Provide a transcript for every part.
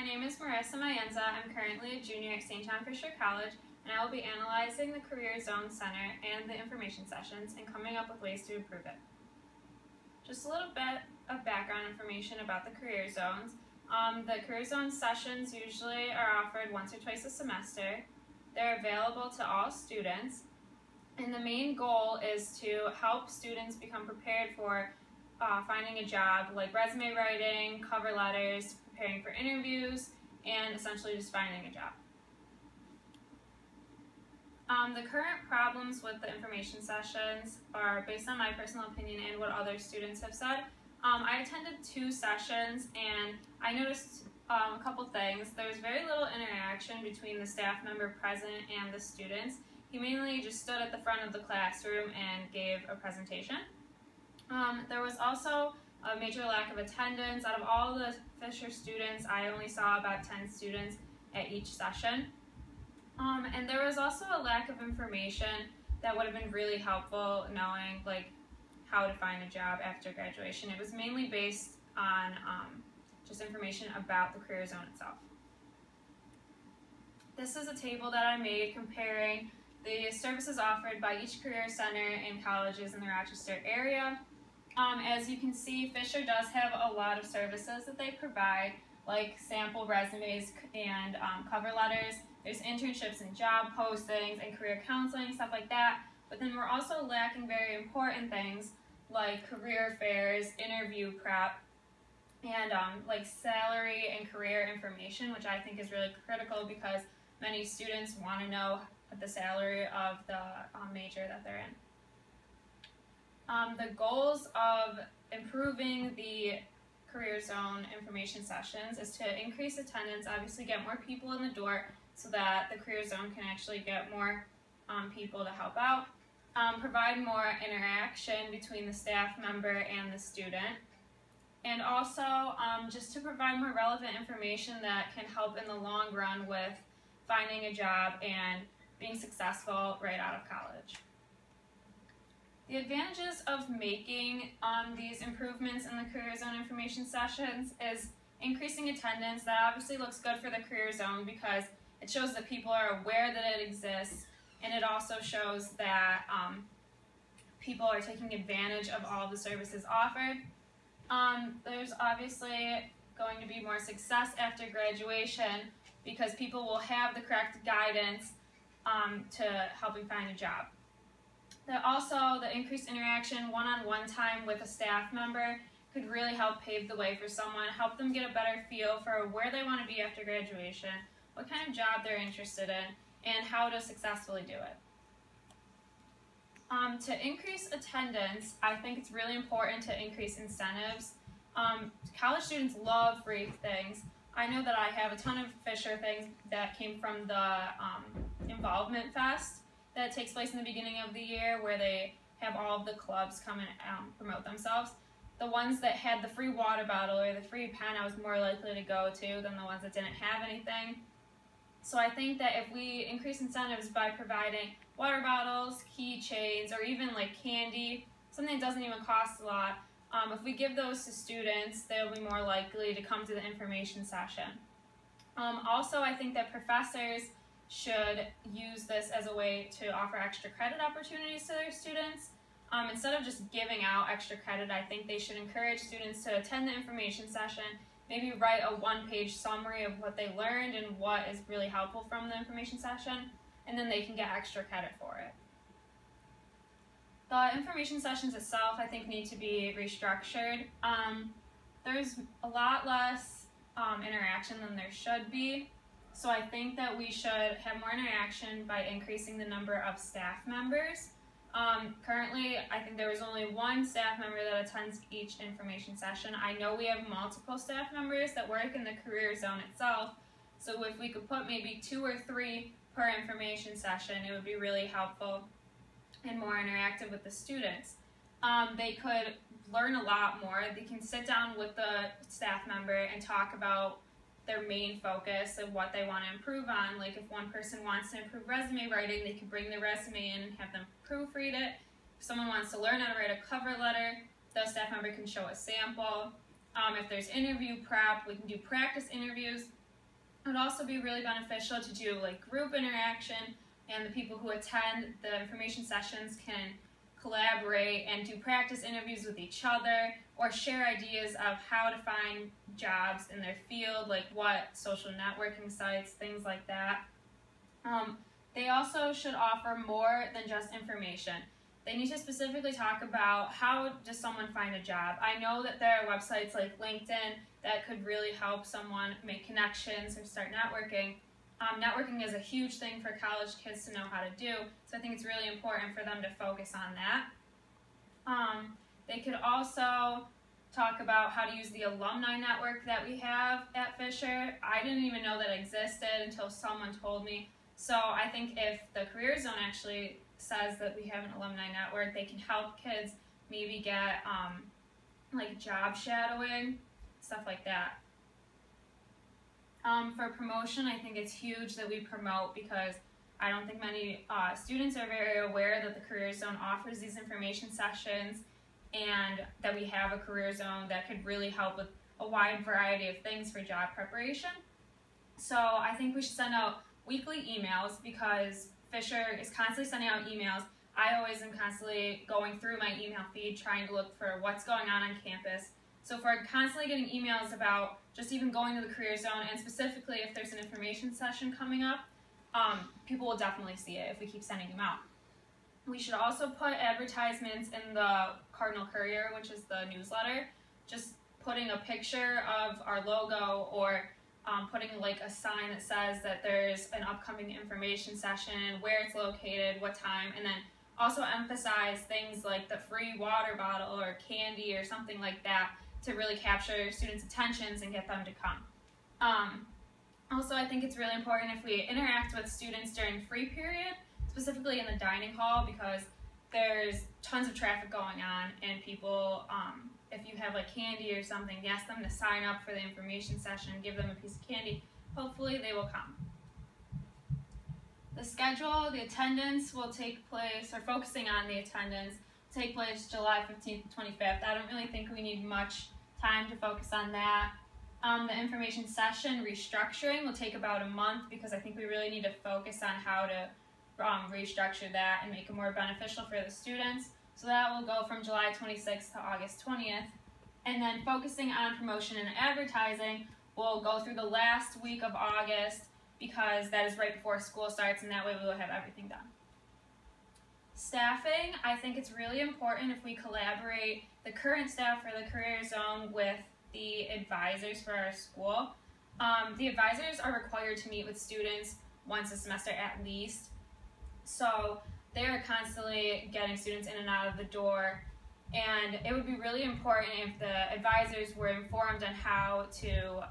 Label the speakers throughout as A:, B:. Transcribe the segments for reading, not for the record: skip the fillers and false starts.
A: name is Marissa Maenza. I'm currently a junior at St. John Fisher College, and I will be analyzing the Career Zone Center and the information sessions and coming up with ways to improve it. Just a little bit of background information about the Career Zones. The Career Zone sessions usually are offered once or twice a semester. They're available to all students, and the main goal is to help students become prepared for finding a job, like resume writing, cover letters, preparing for interviews, and essentially just finding a job. The current problems with the information sessions are based on my personal opinion and what other students have said. I attended 2 sessions and I noticed a couple things. There was very little interaction between the staff member present and the students. He mainly just stood at the front of the classroom and gave a presentation. There was also a major lack of attendance. Out of all the Fisher students, I only saw about 10 students at each session. And there was also a lack of information that would have been really helpful knowing how to find a job after graduation. It was mainly based on just information about the Career Zone itself. This is a table that I made comparing the services offered by each career center in colleges in the Rochester area. As you can see, Fisher does have a lot of services that they provide, like sample resumes and cover letters. There's internships and job postings and career counseling, stuff like that. But then we're also lacking very important things like career fairs, interview prep, and like salary and career information, which I think is really critical because many students want to know the salary of the major that they're in. The goals of improving the Career Zone information sessions is to increase attendance, obviously get more people in the door so that the Career Zone can actually get more people to help out, provide more interaction between the staff member and the student, and also just to provide more relevant information that can help in the long run with finding a job and being successful right out of college. The advantages of making these improvements in the Career Zone information sessions is increasing attendance. That obviously looks good for the Career Zone because it shows that people are aware that it exists, and it also shows that people are taking advantage of all the services offered. There's obviously going to be more success after graduation because people will have the correct guidance to helping find a job. Also, the increased interaction, one-on-one time with a staff member could really help pave the way for someone, help them get a better feel for where they want to be after graduation, what kind of job they're interested in, and how to successfully do it. To increase attendance, I think it's really important to increase incentives. College students love free things. I know that I have a ton of Fisher things that came from the Involvement Fest that takes place in the beginning of the year where they have all of the clubs come and promote themselves. The ones that had the free water bottle or the free pen I was more likely to go to than the ones that didn't have anything. So I think that if we increase incentives by providing water bottles, keychains, or even like candy, something that doesn't even cost a lot, if we give those to students, they'll be more likely to come to the information session. Also, I think that professors should use this as a way to offer extra credit opportunities to their students. Instead of just giving out extra credit, I think they should encourage students to attend the information session, maybe write a 1-page summary of what they learned and what is really helpful from the information session, and then they can get extra credit for it. The information sessions itself, I think, need to be restructured. There's a lot less interaction than there should be. So I think that we should have more interaction by increasing the number of staff members. Currently, I think there is only 1 staff member that attends each information session. I know we have multiple staff members that work in the Career Zone itself, so if we could put maybe 2 or 3 per information session, it would be really helpful and more interactive with the students. They could learn a lot more. They can sit down with the staff member and talk about their main focus of what they want to improve on. Like if one person wants to improve resume writing, they can bring their resume in and have them proofread it. If someone wants to learn how to write a cover letter, the staff member can show a sample. If there's interview prep, we can do practice interviews. It would also be really beneficial to do like group interaction, and the people who attend the information sessions can collaborate and do practice interviews with each other or share ideas of how to find jobs in their field, like what social networking sites, things like that. They also should offer more than just information. They need to specifically talk about how does someone find a job. I know that there are websites like LinkedIn that could really help someone make connections or start networking. Networking is a huge thing for college kids to know how to do, so I think it's really important for them to focus on that. They could also talk about how to use the alumni network that we have at Fisher. I didn't even know that existed until someone told me. So I think if the Career Zone actually says that we have an alumni network, they can help kids maybe get like job shadowing, stuff like that. For promotion, I think it's huge that we promote, because I don't think many students are very aware that the Career Zone offers these information sessions and that we have a Career Zone that could really help with a wide variety of things for job preparation. So I think we should send out weekly emails, because Fisher is constantly sending out emails. I always am constantly going through my email feed trying to look for what's going on campus. So if we're constantly getting emails about just even going to the Career Zone, and specifically if there's an information session coming up, people will definitely see it if we keep sending them out. We should also put advertisements in the Cardinal Courier, which is the newsletter, just putting a picture of our logo, or putting like a sign that says that there's an upcoming information session, where it's located, what time, and then also emphasize things like the free water bottle or candy or something like that to really capture students' attentions and get them to come. Also, I think it's really important if we interact with students during free period, specifically in the dining hall, because there's tons of traffic going on, and people, if you have like candy or something, ask them to sign up for the information session, give them a piece of candy. Hopefully they will come. The schedule, the attendance will take place, or focusing on the attendance, take place July 15th and 25th. I don't really think we need much time to focus on that. The information session restructuring will take about a month, because I think we really need to focus on how to restructure that and make it more beneficial for the students. So that will go from July 26th to August 20th. And then focusing on promotion and advertising will go through the last week of August, because that is right before school starts, and that way we will have everything done. Staffing, I think it's really important if we collaborate the current staff for the Career Zone with the advisors for our school. The advisors are required to meet with students once a semester at least. So they're constantly getting students in and out of the door, and it would be really important if the advisors were informed on how to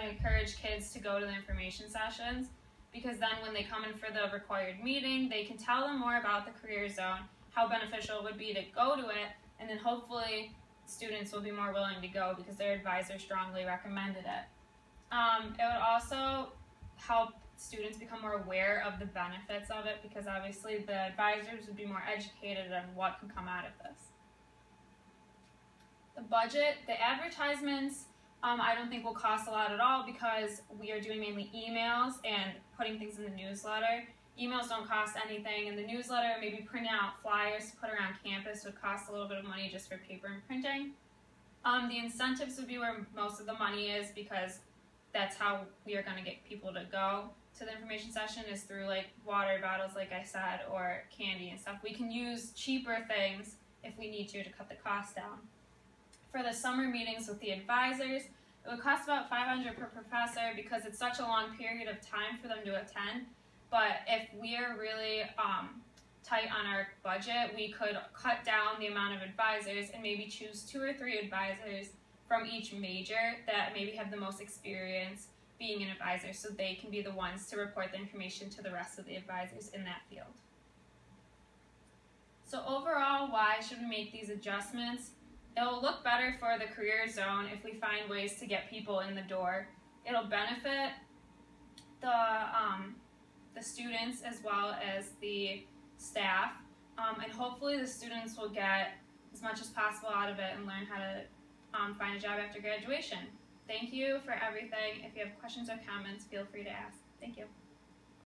A: encourage kids to go to the information sessions, because then when they come in for the required meeting, they can tell them more about the Career Zone, how beneficial it would be to go to it, and then hopefully students will be more willing to go because their advisor strongly recommended it. It would also help students become more aware of the benefits of it, because obviously the advisors would be more educated on what can come out of this. The budget, the advertisements, I don't think will cost a lot at all, because we are doing mainly emails and putting things in the newsletter. Emails don't cost anything, and the newsletter, maybe printing out flyers to put around campus, would cost a little bit of money just for paper and printing. The incentives would be where most of the money is, because that's how we are going to get people to go to the information session, is through like water bottles, like I said, or candy and stuff. We can use cheaper things if we need to cut the cost down. For the summer meetings with the advisors, it would cost about $500 per professor, because it's such a long period of time for them to attend. But if we are really tight on our budget, we could cut down the amount of advisors and maybe choose 2 or 3 advisors from each major that maybe have the most experience being an advisor, so they can be the ones to report the information to the rest of the advisors in that field. So overall, why should we make these adjustments? It'll look better for the Career Zone if we find ways to get people in the door. It'll benefit the students as well as the staff, and hopefully the students will get as much as possible out of it and learn how to find a job after graduation. thank you for everything. If you have questions or comments, feel free to ask. Thank you.